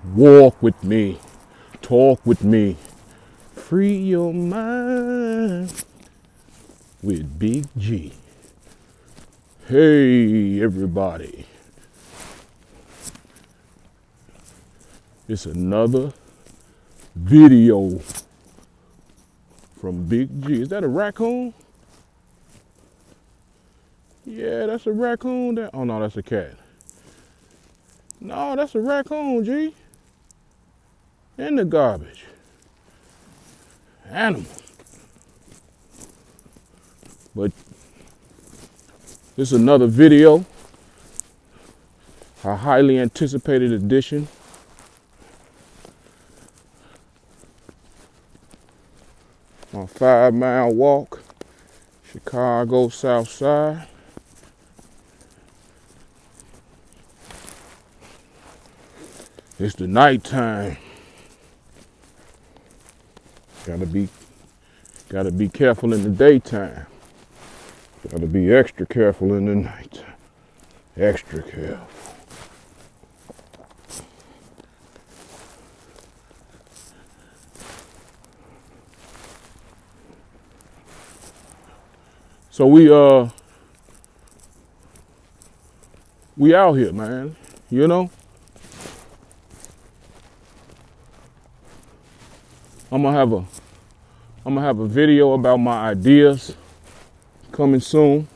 Walk with me, talk with me, free your mind with Big G. Hey everybody, it's another video from Big G. Is that a raccoon? Yeah, that's a raccoon. Oh no, that's a cat. No, that's a raccoon, G. In the garbage. Animal. But this is another video. A highly anticipated edition. On a 5-mile walk, Chicago South Side. It's the nighttime. Gotta be careful in the daytime. Gotta be extra careful in the night. Extra careful. So we out here, man. You know? I'm gonna have a video about my ideas coming soon.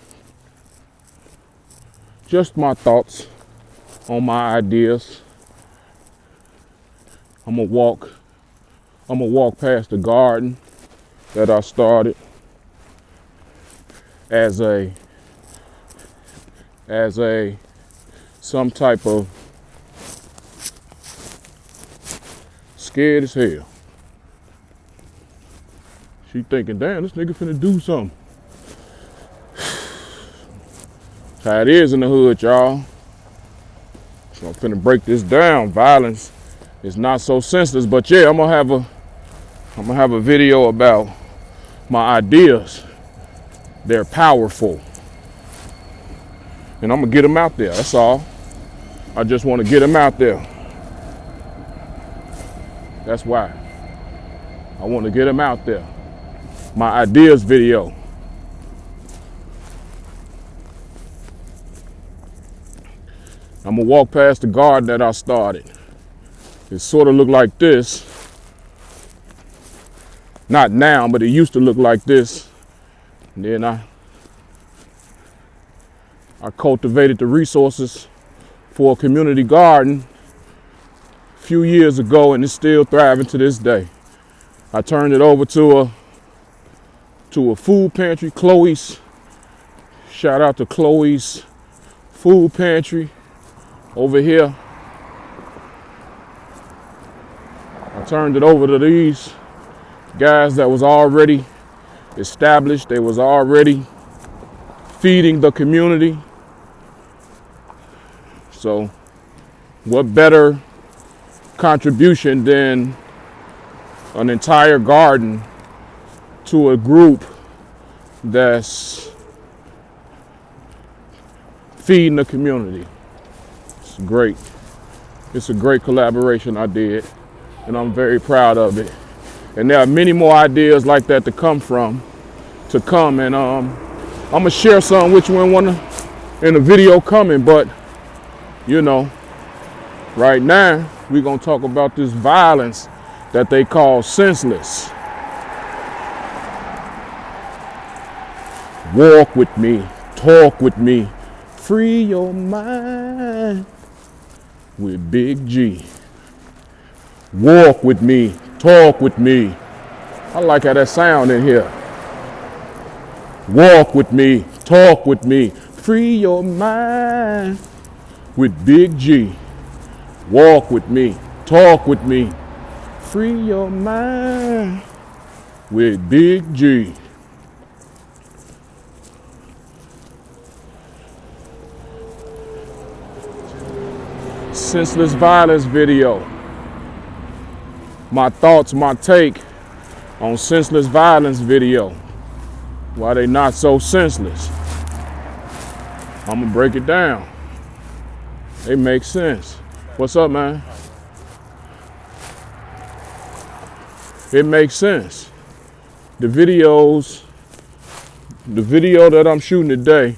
Just my thoughts on my ideas. I'm gonna walk past the garden that I started as some type of scared as hell. She thinking, damn, this nigga finna do something. That's how it is in the hood, y'all. So I'm finna break this down. Violence is not so senseless, but yeah, I'm gonna have a video about my ideas. They're powerful. And I'm gonna get them out there, that's all. I just wanna get them out there. That's why. I wanna get them out there. My ideas video. I'm gonna walk past the garden that I started. It sort of looked like this. Not now, but it used to look like this. And then I cultivated the resources for a community garden a few years ago, and it's still thriving to this day. I turned it over to a food pantry, Chloe's. Shout out to Chloe's Food Pantry over here. I turned it over to these guys that was already established. They was already feeding the community. So what better contribution than an entire garden to a group that's feeding the community. It's great. It's a great collaboration I did, and I'm very proud of it. And there are many more ideas like that to come, and I'm gonna share some with you in the video coming, but you know, right now we're gonna talk about this violence that they call senseless. Walk with me, talk with me, free your mind with Big G. Walk with me, talk with me. I like how that sound in here. Walk with me, talk with me, free your mind with Big G. Walk with me, talk with me, free your mind with Big G. Senseless violence video. My thoughts, my take on senseless violence video. Why they not so senseless? I'm gonna break it down. They make sense. What's up, man? It makes sense. The video that I'm shooting today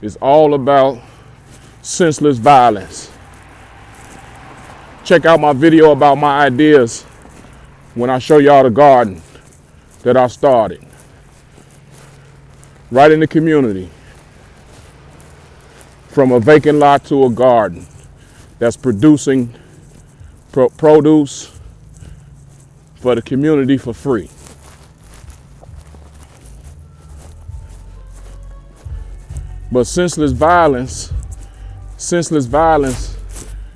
is all about senseless violence. Check out my video about my ideas when I show y'all the garden that I started. Right in the community. From a vacant lot to a garden that's producing produce for the community for free. But senseless violence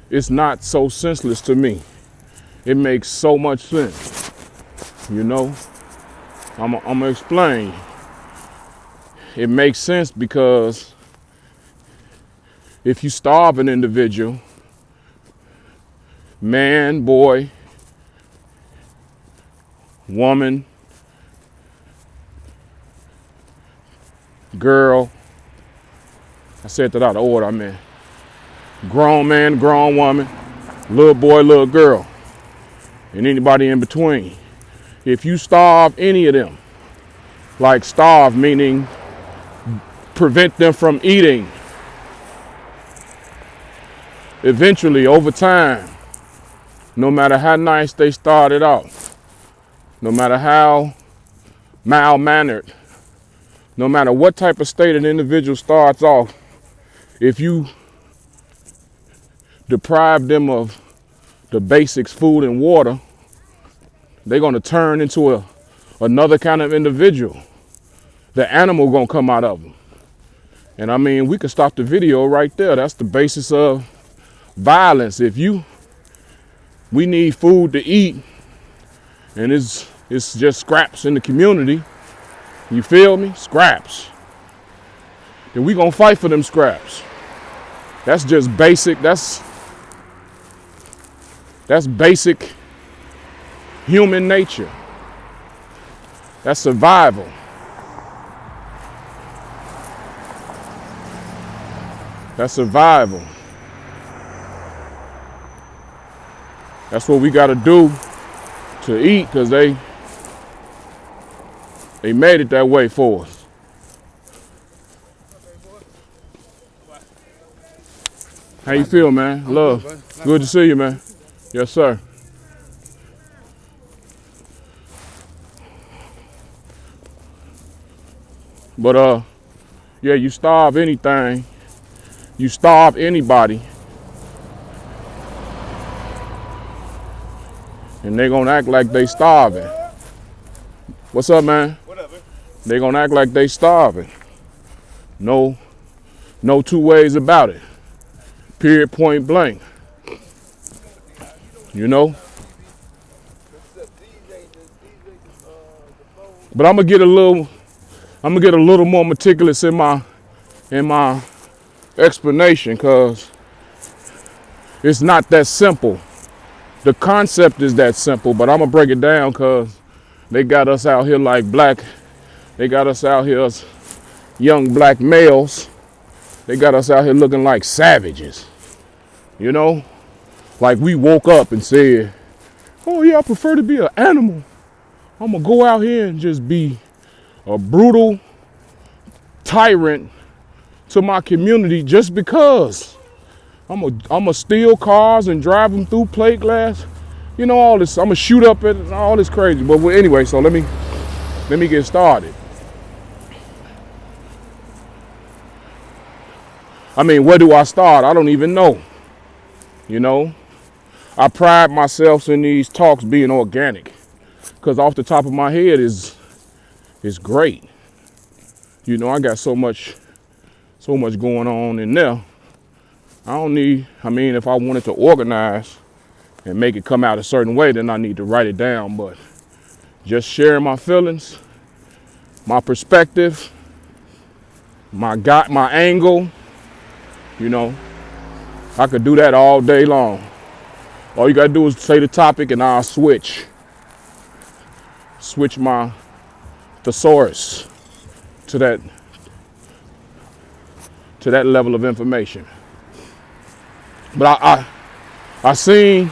is not so senseless to me. It makes so much sense. You know, I'm gonna explain. It makes sense because if you starve an individual, man, boy, woman, girl, I said that out of order, I meant grown man, grown woman, little boy, little girl, and anybody in between. If you starve any of them, like starve meaning prevent them from eating, eventually over time, no matter how nice they started off, no matter how mild-mannered, no matter what type of state an individual starts off, if you deprive them of the basics, food and water, they're going to turn into another kind of individual. The animal going to come out of them. And I mean, we could stop the video right there. That's the basis of violence. We need food to eat, and it's just scraps in the community. You feel me? Scraps. Then we gonna fight for them scraps. That's just basic. That's basic human nature. That's survival. That's survival. That's what we gotta do to eat, because they made it that way for us. How you feel, man? Love. Good to see you, man. Yes, sir. But yeah, you starve anything, you starve anybody, and they gonna act like they starving. What's up, man? Whatever. They gonna act like they starving. No two ways about it. Period, point blank. You know? But I'm gonna get a little more meticulous in my explanation, because it's not that simple. The concept is that simple, but I'm gonna break it down because they got us out here like they got us out here as young black males. They got us out here looking like savages. You know? Like we woke up and said, oh yeah, I prefer to be an animal. I'm gonna go out here and just be a brutal tyrant to my community just because. I'm gonna steal cars and drive them through plate glass. You know, all this. I'm gonna shoot up at all this crazy. But anyway, so let me get started. I mean, where do I start? I don't even know. You know, I pride myself in these talks being organic, because off the top of my head is great. You know, I got so much going on in there. I mean, if I wanted to organize and make it come out a certain way, then I need to write it down. But just sharing my feelings, my perspective, my angle, you know, I could do that all day long. All you gotta do is say the topic and I'll switch my thesaurus to that level of information. But I seen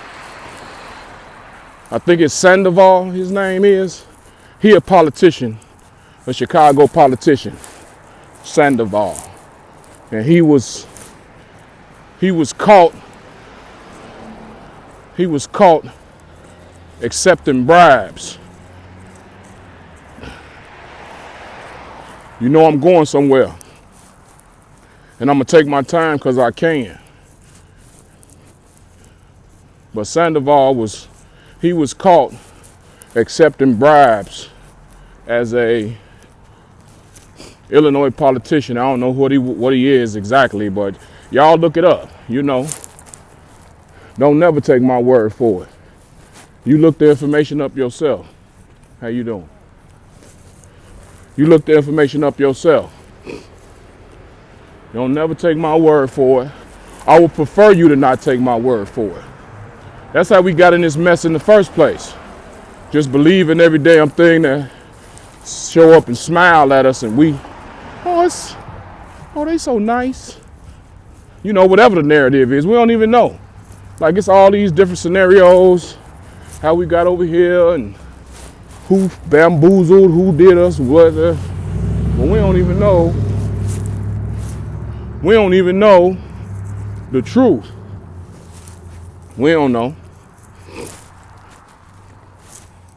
I think it's Sandoval, his name is. He a politician, a Chicago politician, Sandoval. And he was caught accepting bribes. You know I'm going somewhere. And I'm gonna take my time because I can. But Sandoval was caught accepting bribes as a Illinois politician. I don't know what he is exactly, but y'all look it up, you know. Don't never take my word for it. You look the information up yourself. How you doing? You look the information up yourself. Don't never take my word for it. I would prefer you to not take my word for it. That's how we got in this mess in the first place. Just believing every damn thing that show up and smile at us, and they so nice. You know, whatever the narrative is, we don't even know. Like, it's all these different scenarios, how we got over here, and who bamboozled, who did us, what. But we don't even know. We don't even know the truth. We don't know.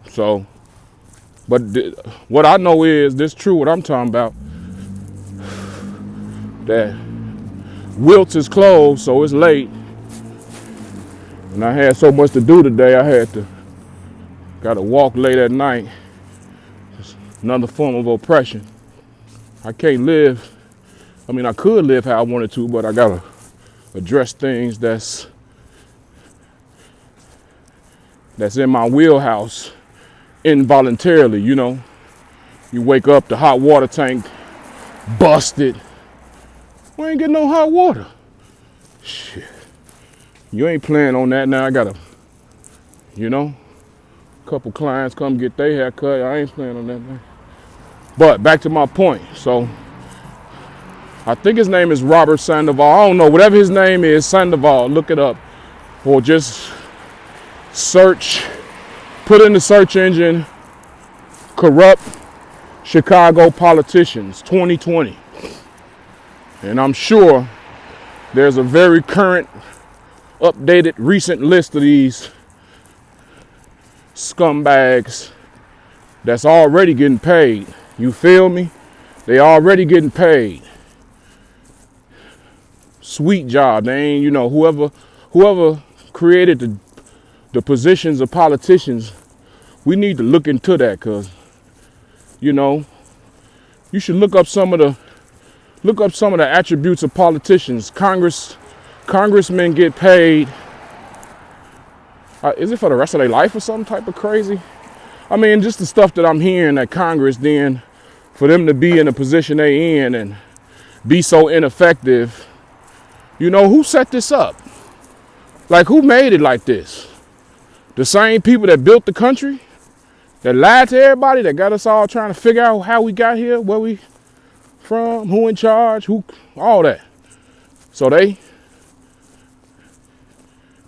So, but what I know is this true, what I'm talking about, that Wilt's is closed, so it's late. And I had so much to do today, gotta walk late at night. It's another form of oppression. I can't live, I could live how I wanted to, but I gotta address things that's in my wheelhouse involuntarily, you know. You wake up, the hot water tank busted. We ain't getting no hot water. Shit. You ain't planning on that now. I got a couple clients come get their hair cut. I ain't planning on that now. But back to my point. So I think his name is Robert Sandoval. I don't know. Whatever his name is, Sandoval, look it up. Or just search, put in the search engine, corrupt Chicago politicians 2020. And I'm sure there's a very current, updated, recent list of these scumbags that's already getting paid. You feel me? They already getting paid. Sweet job. They ain't, whoever created the positions of politicians, we need to look into that, because, you should look up some of the attributes of politicians. Congressmen get paid. Is it for the rest of their life or some type of crazy? Just the stuff that I'm hearing at Congress, then for them to be in the position they in and be so ineffective. Who set this up? Like, who made it like this? The same people that built the country, that lied to everybody, that got us all trying to figure out how we got here, where we from, who in charge, all that. So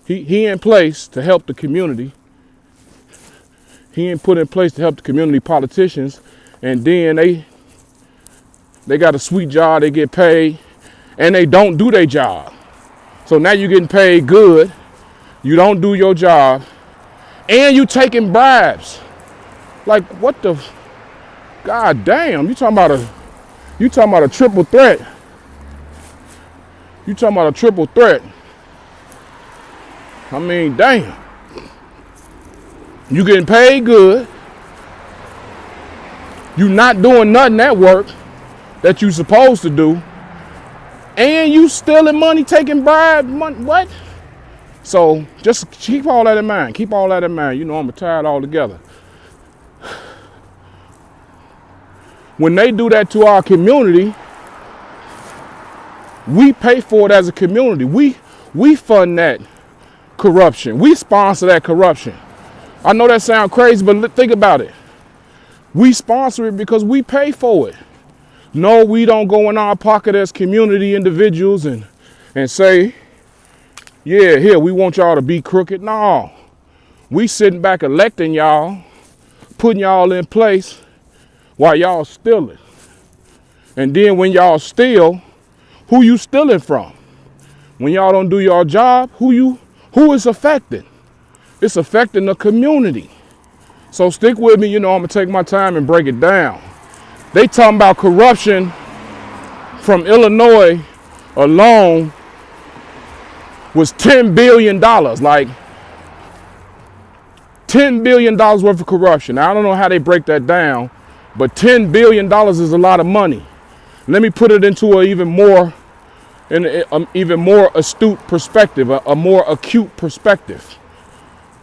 he in place to help the community. He ain't put in place to help the community politicians, and then they got a sweet job, they get paid, and they don't do their job. So now you're getting paid good, you don't do your job, and you taking bribes. Like, what the, god damn, you talking about a triple threat. You talking about a triple threat. Damn. You getting paid good. You not doing nothing at work that you supposed to do. And you stealing money, taking bribes, money, what? So just keep all that in mind. Keep all that in mind. I'm retired altogether. When they do that to our community, we pay for it as a community. We fund that corruption. We sponsor that corruption. I know that sounds crazy, but think about it. We sponsor it because we pay for it. No, we don't go in our pocket as community individuals and say, yeah, here, we want y'all to be crooked. No. We sitting back electing y'all, putting y'all in place while y'all stealing. And then when y'all steal, who you stealing from? When y'all don't do your job, who is affected? It's affecting the community. So stick with me, I'm gonna take my time and break it down. They talking about corruption from Illinois alone was $10 billion, like $10 billion worth of corruption. Now, I don't know how they break that down, but $10 billion is a lot of money. Let me put it into an even more astute perspective, a more acute perspective.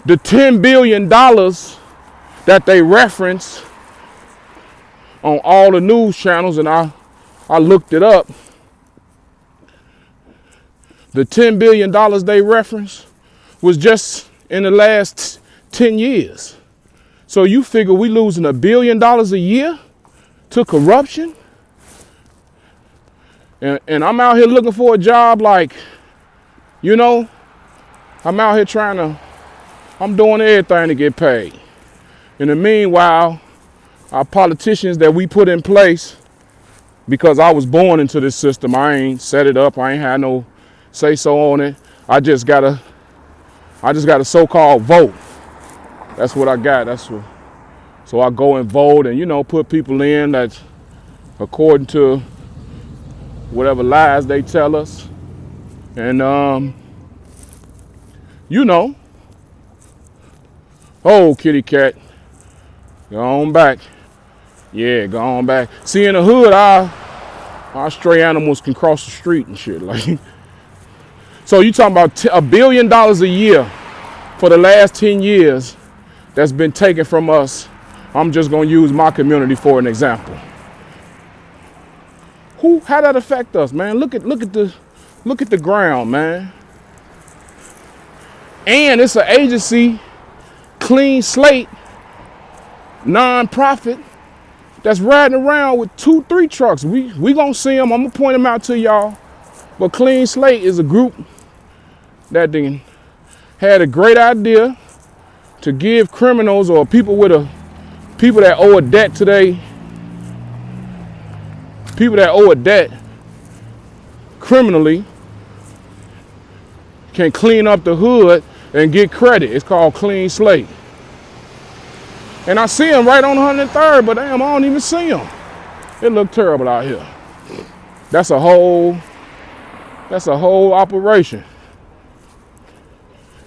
The $10 billion that they reference on all the news channels, and I looked it up, the $10 billion they reference was just in the last 10 years. So you figure we losing $1 billion a year to corruption? And I'm out here looking for a job, like, I'm out here I'm doing everything to get paid. In the meanwhile, our politicians that we put in place, because I was born into this system, I ain't set it up, I ain't had no say so on it. I just got a so-called vote. That's what I got. So I go and vote and, put people in that's according to whatever lies they tell us. And, oh, kitty cat, go on back. Yeah, go on back. See, in the hood, our stray animals can cross the street and shit. Like, so you talking about $1 billion a year for the last 10 years that's been taken from us. I'm just gonna use my community for an example. How that affect us, man? Look at the ground, man. And it's an agency, clean slate, non-profit, that's riding around with 2-3 trucks. We gonna see them. I'm gonna point them out to y'all. But Clean Slate is a group that had a great idea to give criminals or people that owe a debt today, people that owe a debt criminally, can clean up the hood and get credit. It's called Clean Slate. And I see them right on 103rd, but damn, I don't even see them. It look terrible out here. That's a whole operation.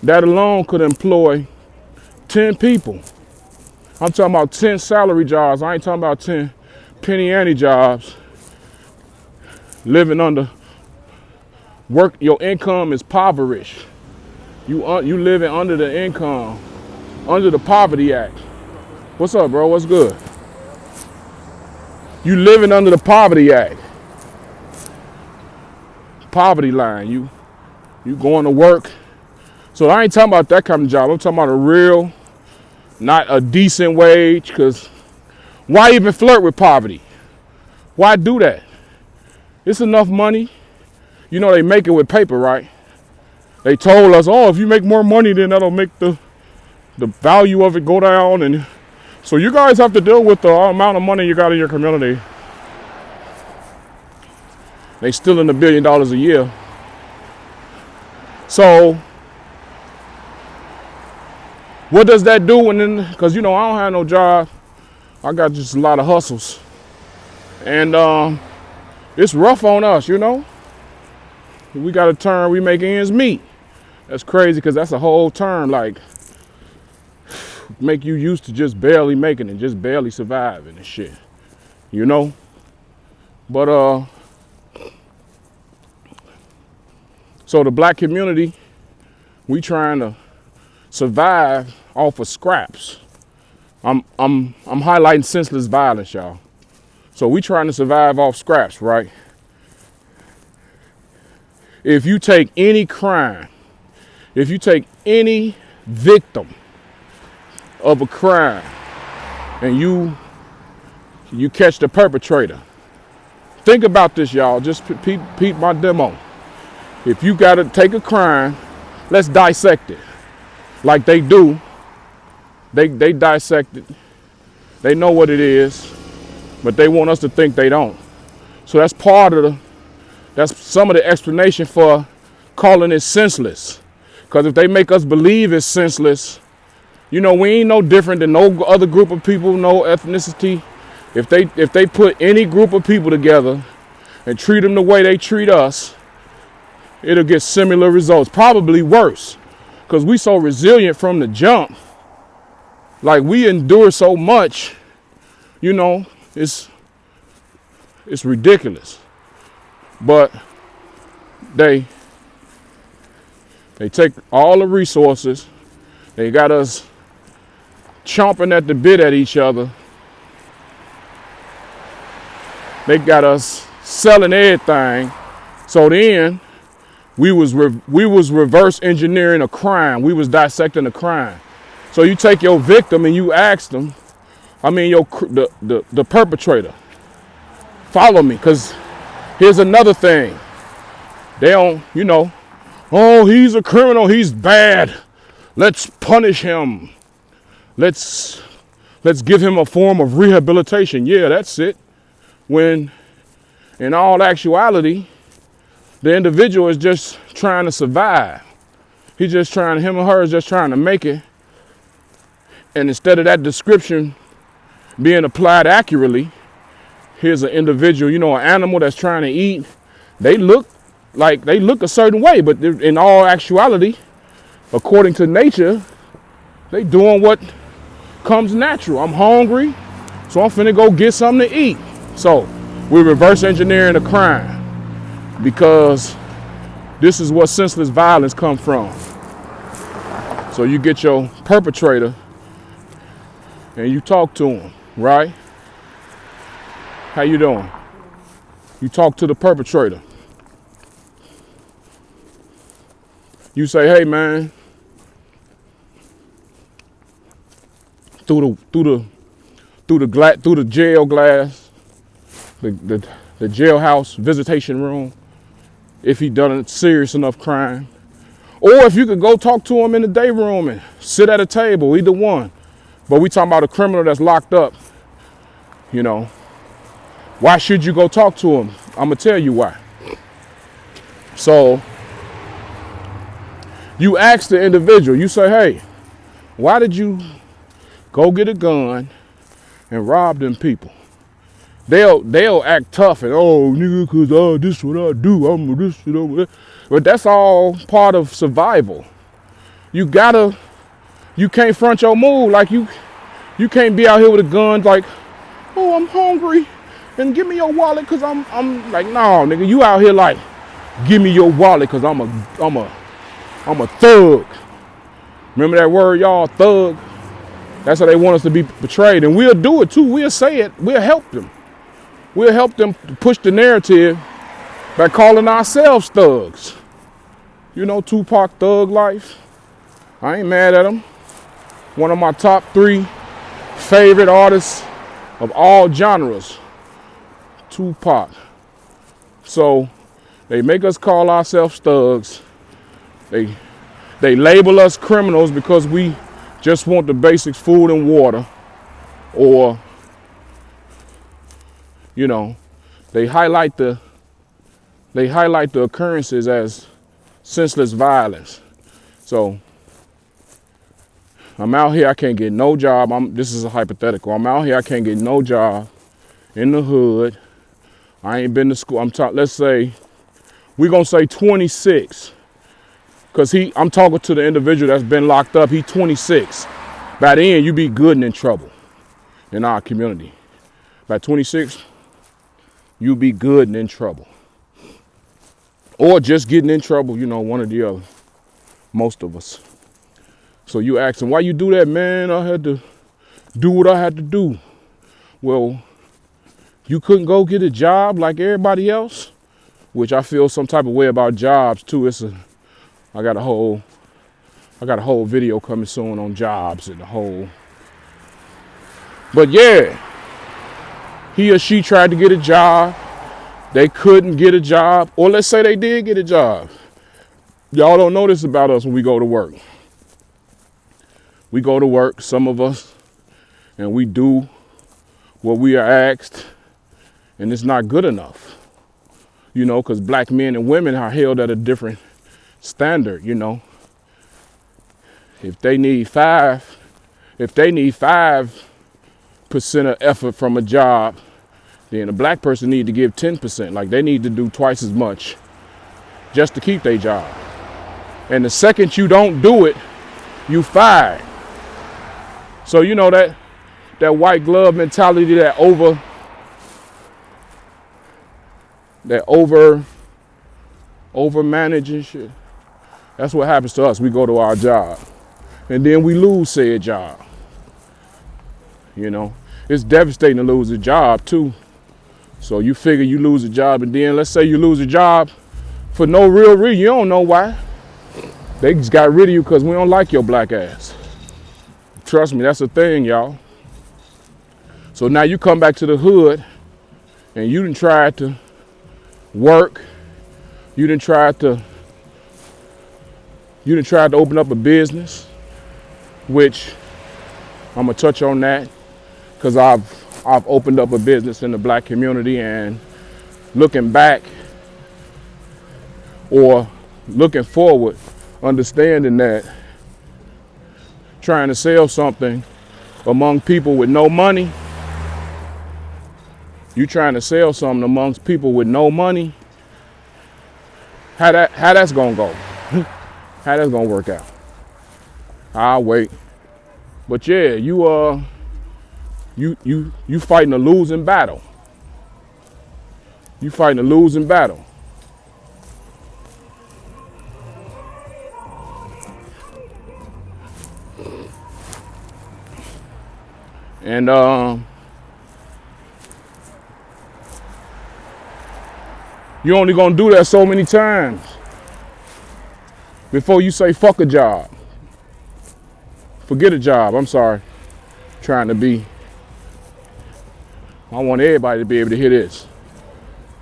That alone could employ 10 people. I'm talking about 10 salary jobs. I ain't talking about 10 penny ante jobs. Living under work, your income is impoverished. You living under the income, under the Poverty Act. What's up, bro? What's good? You living under the Poverty Act. Poverty line. You going to work. So I ain't talking about that kind of job. I'm talking about a real, not a decent wage, because why even flirt with poverty? Why do that? It's enough money. They make it with paper, right? They told us, if you make more money, then that'll make the value of it go down. And so you guys have to deal with the amount of money you got in your community. They stealing $1 billion a year. So what does that do because I don't have no job. I got just a lot of hustles. And it's rough on us, We got to turn, we make ends meet. That's crazy because that's a whole term, like, make you used to just barely making it, just barely surviving and shit, But, so the black community, we trying to survive off of scraps. I'm highlighting senseless violence, y'all. So we trying to survive off scraps, right? If you take any crime, if you take any victim of a crime and you catch the perpetrator, think about this, y'all. Just peep my demo. If you gotta take a crime, let's dissect it like they do They dissect it. They know what it is, but they want us to think they don't. So that's some of the explanation for calling it senseless. Because if they make us believe it's senseless, we ain't no different than no other group of people, no ethnicity. If they put any group of people together and treat them the way they treat us, it'll get similar results, probably worse. Because we so resilient from the jump. Like, we endure so much, it's ridiculous. But they take all the resources. They got us chomping at the bit at each other. They got us selling everything. So then we was reverse engineering a crime. We was dissecting a crime. So you take your victim and you ask them, the perpetrator, follow me, because here's another thing. They don't, oh, he's a criminal, he's bad. Let's punish him. Let's give him a form of rehabilitation. Yeah, that's it. When in all actuality, the individual is just trying to survive. Him or her is just trying to make it. And instead of that description being applied accurately, here's an individual, an animal that's trying to eat. They look a certain way, but in all actuality, according to nature, they doing what comes natural. I'm hungry, so I'm finna go get something to eat. So we're reverse engineering a crime because this is what senseless violence comes from. So you get your perpetrator and you talk to him, right? How you doing? You talk to the perpetrator. You say, hey man, through the jail glass, the jailhouse visitation room, if he done a serious enough crime. Or if you could go talk to him in the day room and sit at a table, either one. But we talking about a criminal that's locked up. Why should you go talk to him? I'm gonna tell you why. So you ask the individual, you say, hey, why did you go get a gun and rob them people? They'll act tough and, oh, nigga, cause this is what I do. I'm this, But that's all part of survival. You can't front your mood. Like you can't be out here with a gun like, oh, I'm hungry and give me your wallet cause I'm like, no, nigga, you out here like, give me your wallet cause I'm a thug. Remember that word, y'all, thug? That's how they want us to be portrayed. And we'll do it too. We'll say it. We'll help them. We'll help them push the narrative by calling ourselves thugs. Tupac, Thug Life. I ain't mad at him. One of my top 3 favorite artists of all genres. Tupac. So they make us call ourselves thugs. They label us criminals because we just want the basics, food and water. Or, they highlight the occurrences as senseless violence. So I'm out here, I can't get no job. This is a hypothetical. I'm out here, I can't get no job in the hood. I ain't been to school. Let's say, we're gonna say 26. Cause I'm talking to the individual that's been locked up. He's 26. By then, you be good and in trouble in our community. By 26, you be good and in trouble. Or just getting in trouble, one or the other. Most of us. So you ask him, why you do that, man? I had to do what I had to do. Well, you couldn't go get a job like everybody else? Which I feel some type of way about jobs too. I got a whole video coming soon on jobs and the whole. But yeah, he or she tried to get a job. They couldn't get a job. Or let's say they did get a job. Y'all don't know this about us when we go to work. We go to work, some of us, and we do what we are asked, and it's not good enough, you know, because black men and women are held at a different standard, you know. If they need 5% of effort from a job, then a black person need to give 10%. Like, they need to do twice as much just to keep their job. And the second you don't do it, you fired. So, you know, that white glove mentality, that over managing shit. That's what happens to us. We go to our job and then we lose said job. You know, it's devastating to lose a job too. So you figure you lose a job, and then let's say you lose a job for no real reason. You don't know why. They just got rid of you because we don't like your black ass. Trust me, that's a thing, y'all. So now you come back to the hood and you done tried to work. You done tried to open up a business, which I'm gonna touch on that because I've opened up a business in the black community, and looking back or looking forward, understanding that trying to sell something among people with no money, you trying to sell something amongst people with no money, how that's gonna go? How that's gonna work out? I'll wait. But yeah, you fighting a losing battle. You fighting a losing battle. And you only gonna do that so many times before you say fuck a job. Forget a job, I'm sorry. I want everybody to be able to hear this,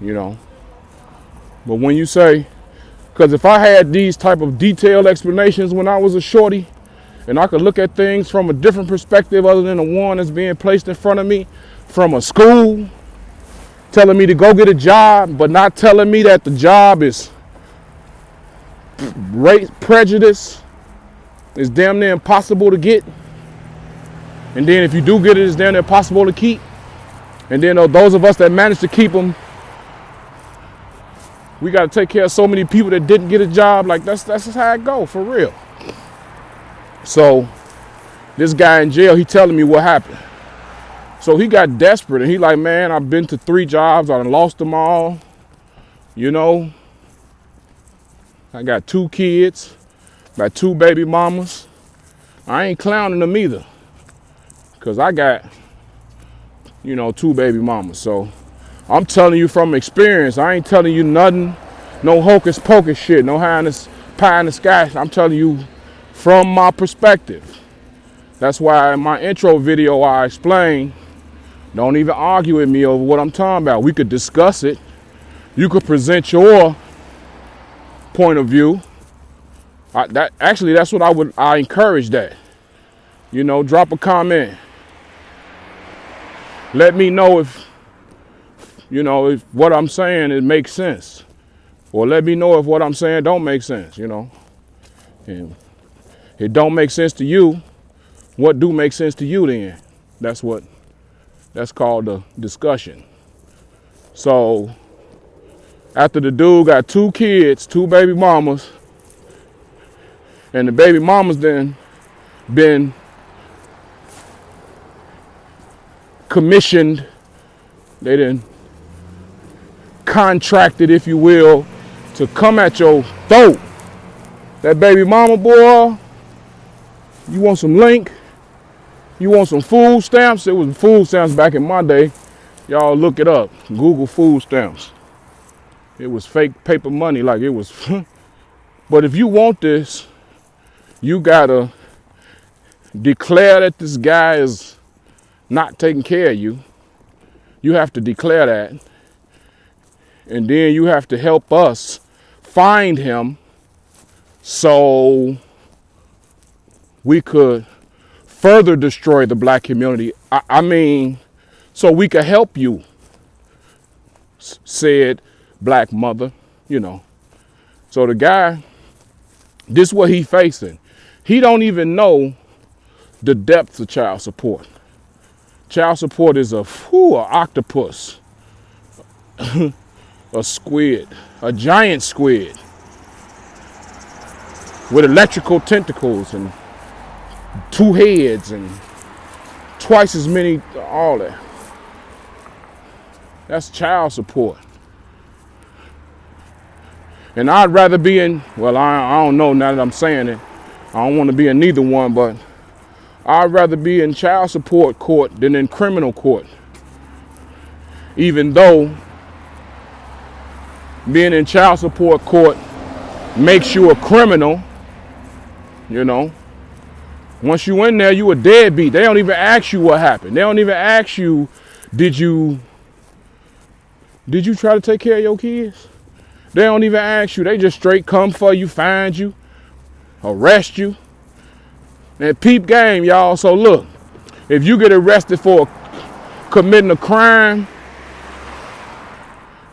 you know. But when you say, because if I had these type of detailed explanations when I was a shorty, and I could look at things from a different perspective other than the one that's being placed in front of me from a school, telling me to go get a job, but not telling me that the job is race prejudice, is damn near impossible to get. And then if you do get it, it's damn near impossible to keep. And then those of us that managed to keep them, we got to take care of so many people that didn't get a job. Like, that's just how it go, for real. So this guy in jail, he telling me what happened. So he got desperate, and he like, man, I've been to 3 jobs. I done lost them all. You know, I got 2 kids, got 2 baby mamas. I ain't clowning them either, because I got, 2 baby mamas. So I'm telling you from experience. I ain't telling you nothing, no hocus pocus shit, no pie in the sky. I'm telling you from my perspective. That's why in my intro video I explained, don't even argue with me over what I'm talking about. We could discuss it. You could present your point of view. That's what I encourage that. Drop a comment. Let me know if what I'm saying, it makes sense. Or let me know if what I'm saying don't make sense, And it don't make sense to you, what do make sense to you then? That's called a discussion. So after the dude got 2 kids, 2 baby mamas, and the baby mamas then been commissioned, they done contracted, if you will, to come at your throat. That baby mama, boy, you want some link? You want some food stamps? It was food stamps back in my day. Y'all look it up. Google food stamps. It was fake paper money, like it was. But if you want this, you gotta declare that this guy is not taking care of you. You have to declare that. And then you have to help us find him so we could further destroy the black community. I mean, so we could help you, said black mother, you know. So the guy, this is what he facing. He don't even know the depths of child support. Child support is a octopus, a squid, a giant squid with electrical tentacles and 2 heads and twice as many, all that. That's child support. And I'd rather be in, well, I don't know now that I'm saying it. I don't want to be in neither one, but I'd rather be in child support court than in criminal court. Even though being in child support court makes you a criminal, you know. Once you in there, you a deadbeat. They don't even ask you what happened. They don't even ask you, did you try to take care of your kids? They don't even ask you. They just straight come for you, find you, arrest you. And peep game, y'all. So look, if you get arrested for committing a crime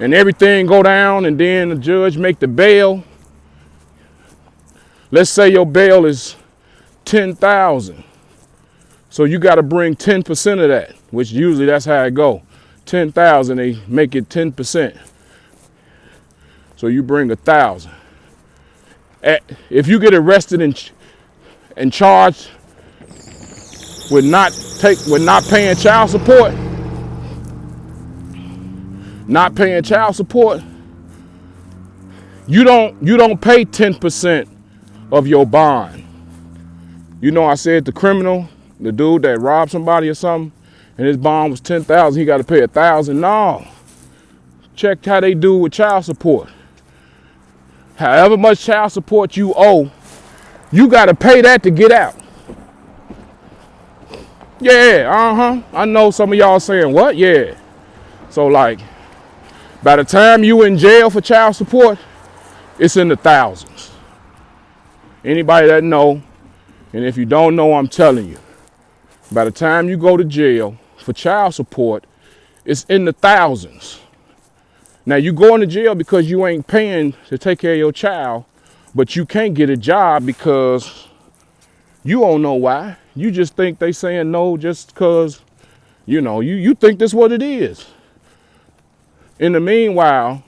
and everything go down and then the judge make the bail, let's say your bail is $10,000. So you got to bring 10% of that, which usually that's how it go. 10,000, they make it 10%. So you bring 1,000. If you get arrested and charged with not paying child support, you don't pay 10% of your bond. You know, I said the criminal, the dude that robbed somebody or something, and his bond was 10,000, he got to pay 1,000. No. Check how they do with child support. However much child support you owe, you got to pay that to get out. Yeah, I know some of y'all saying, what? Yeah. So like, by the time you in jail for child support, it's in the thousands. Anybody that know, and if you don't know, I'm telling you, by the time you go to jail for child support, it's in the thousands. Now you going to jail because you ain't paying to take care of your child, but you can't get a job because you don't know why. You just think they saying no just because, you know, you think that's what it is. In the meanwhile,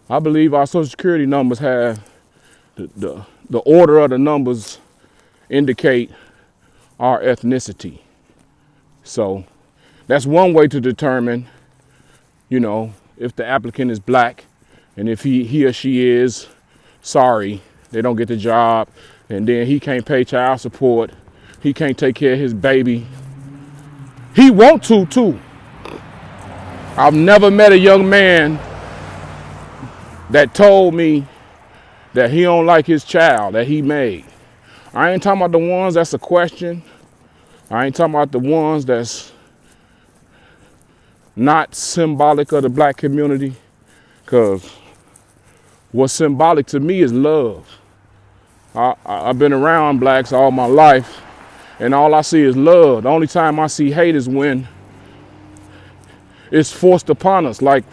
I believe our Social Security numbers have the order of the numbers indicate our ethnicity. So that's one way to determine, you know, if the applicant is black, and if he or she is, sorry, they don't get the job, and then he can't pay child support, he can't take care of his baby. He want to too. I've never met a young man that told me that he don't like his child that he made. I ain't talking about the ones that's a question. I ain't talking about the ones that's not symbolic of the black community, because what's symbolic to me is love. I've been around blacks all my life, and all I see is love. The only time I see hate is when it's forced upon us, like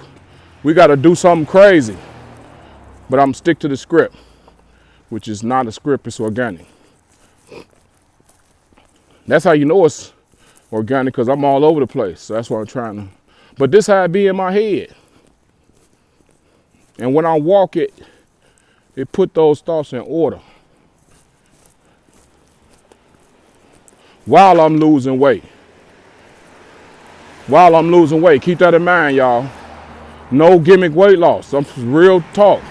we got to do something crazy. But I'm stick to the script, which is not a script, it's organic. That's how you know it's organic, because I'm all over the place. So that's what I'm trying to. But this how it be in my head. And when I walk it put those thoughts in order. While I'm losing weight. Keep that in mind, y'all. No gimmick weight loss. Some real talk.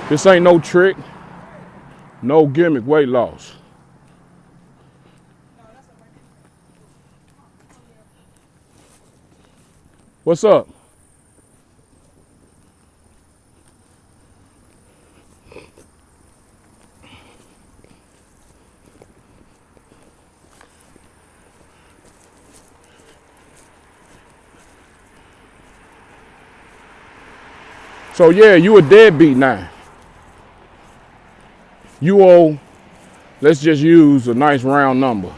This ain't no trick. No gimmick weight loss. What's up? So yeah, you a deadbeat now. You owe let's just use a nice round number.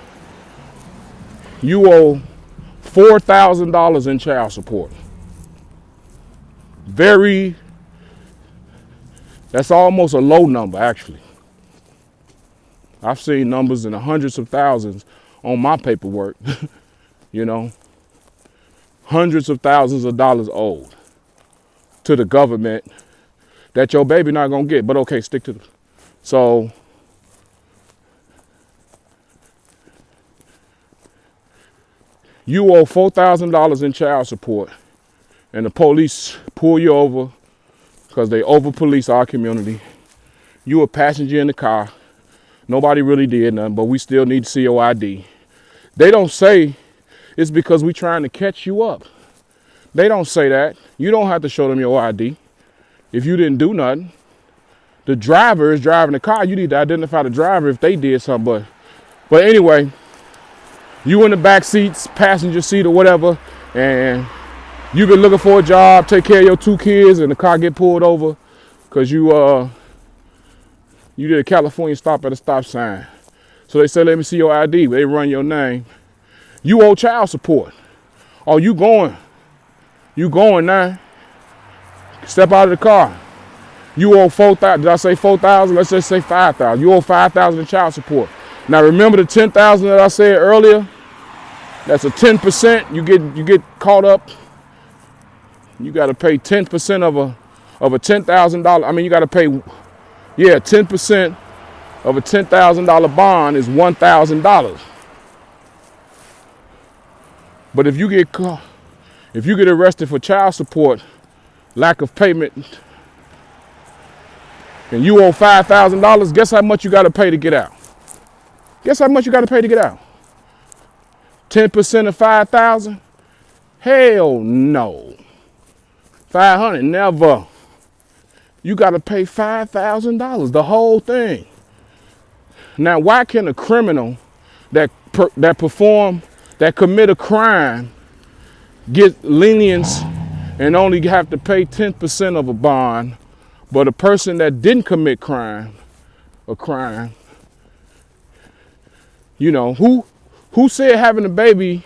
You owe $4,000 in child support. That's almost a low number, actually. I've seen numbers in the hundreds of thousands on my paperwork, you know, hundreds of thousands of dollars owed to the government that your baby not gonna get. But okay, stick to the, so you owe $4,000 in child support, and the police pull you over because they over-police our community. You a passenger in the car. Nobody really did nothing, but we still need to see your ID. They don't say it's because we trying to catch you up. They don't say that. You don't have to show them your ID if you didn't do nothing. The driver is driving the car. You need to identify the driver if they did something. But anyway, you in the back seats, passenger seat or whatever, and you've been looking for a job, take care of your 2 kids, and the car get pulled over because you did a California stop at a stop sign. So they say, let me see your ID. They run your name. You owe child support. Oh, you going now. Step out of the car. You owe 4,000. Did I say 4,000? Let's just say 5,000. You owe 5,000 in child support. Now remember the 10,000 that I said earlier? That's a 10%. You get caught up. You got to pay 10% of a $10,000. I mean, you got to pay, 10% of a $10,000 bond is $1,000. But if you get arrested for child support, lack of payment, and you owe $5,000, guess how much you got to pay to get out? Guess how much you got to pay to get out? 10% of 5,000? Hell no. 500, never. You got to pay $5,000, the whole thing. Now, why can a criminal that commit a crime get lenience and only have to pay 10% of a bond, but a person that didn't commit a crime, you know, who said having a baby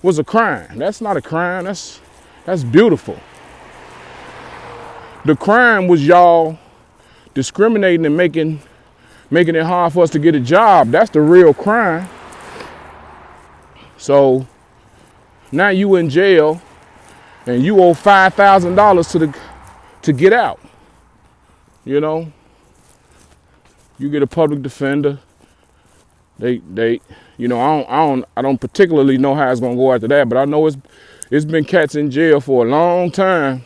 was a crime? That's not a crime. That's beautiful. The crime was y'all discriminating and making it hard for us to get a job. That's the real crime. So now you in jail and you owe $5,000 to get out. You know, you get a public defender. They you know, I don't particularly know how it's gonna go after that, but I know it's been cats in jail for a long time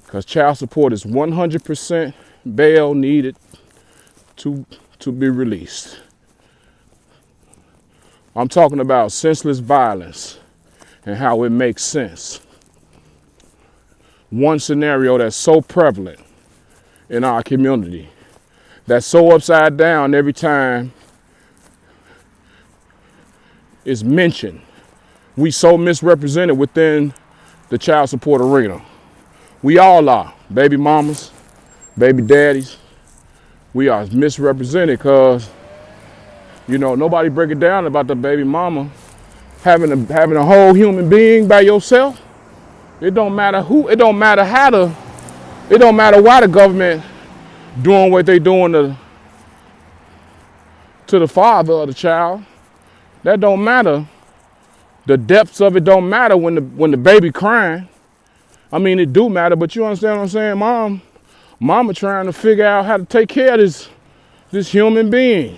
because child support is 100% bail needed to be released. I'm talking about senseless violence and how it makes sense. One scenario that's so prevalent in our community, that's so upside down every time it's mentioned. We so misrepresented within the child support arena. We all are, baby mamas, baby daddies. We are misrepresented because, you know, nobody break it down about the baby mama having a whole human being by yourself. It don't matter who, it don't matter why the government doing what they doing to the father of the child. That don't matter. The depths of it don't matter when the baby crying. I mean, it do matter, but you understand what I'm saying? Mama trying to figure out how to take care of this human being.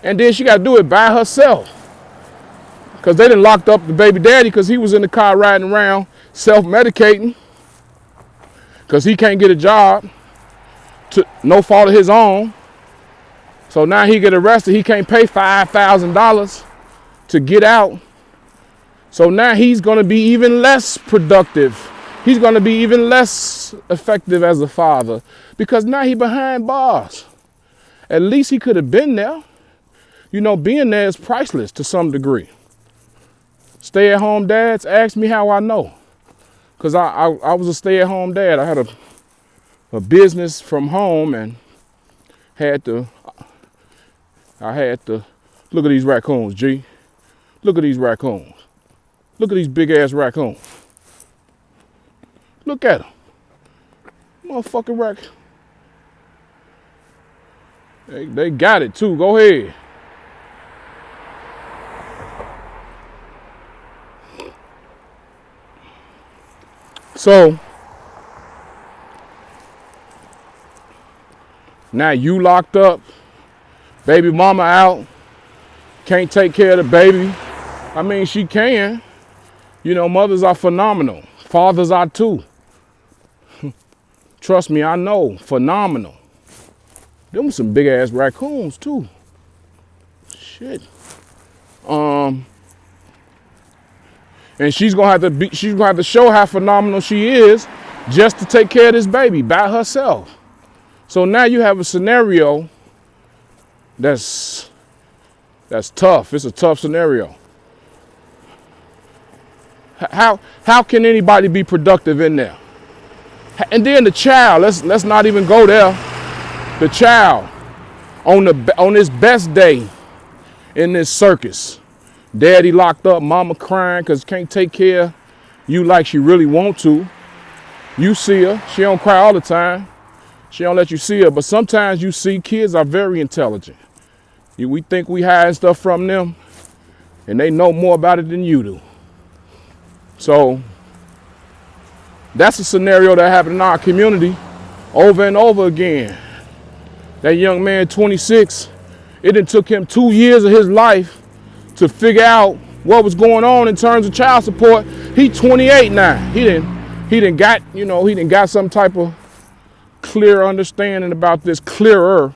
And then she got to do it by herself. Because they done locked up the baby daddy because he was in the car riding around self-medicating. Because he can't get a job. No fault of his own. So now he get arrested. He can't pay $5,000 to get out. So now he's going to be even less productive. He's going to be even less effective as a father because now he behind bars. At least he could have been there. You know, being there is priceless to some degree. Stay-at-home dads, ask me how I know. Because I was a stay-at-home dad. I had a business from home and had to I had to look at these raccoons, G. Look at these raccoons. Look at these big ass raccoons. Look at them. Motherfucking raccoon. They got it too. Go ahead. So now you locked up, baby mama out, can't take care of the baby. I mean, she can. You know, mothers are phenomenal. Fathers are too. Trust me, I know. Phenomenal. Them some big ass raccoons too. Shit. And she's gonna have to show how phenomenal she is just to take care of this baby by herself. So now you have a scenario that's tough. It's a tough scenario. How can anybody be productive in there? And then the child, let's not even go there. The child on his best day in this circus, daddy locked up, mama crying because can't take care of you like she really want to. You see her, she don't cry all the time. She don't let you see her, but sometimes you see kids are very intelligent. We think we hide stuff from them, and they know more about it than you do. So that's a scenario that happened in our community over and over again. That young man, 26, it done took him 2 years of his life to figure out what was going on in terms of child support. He 28 now. He didn't got some type of clear understanding about this, clearer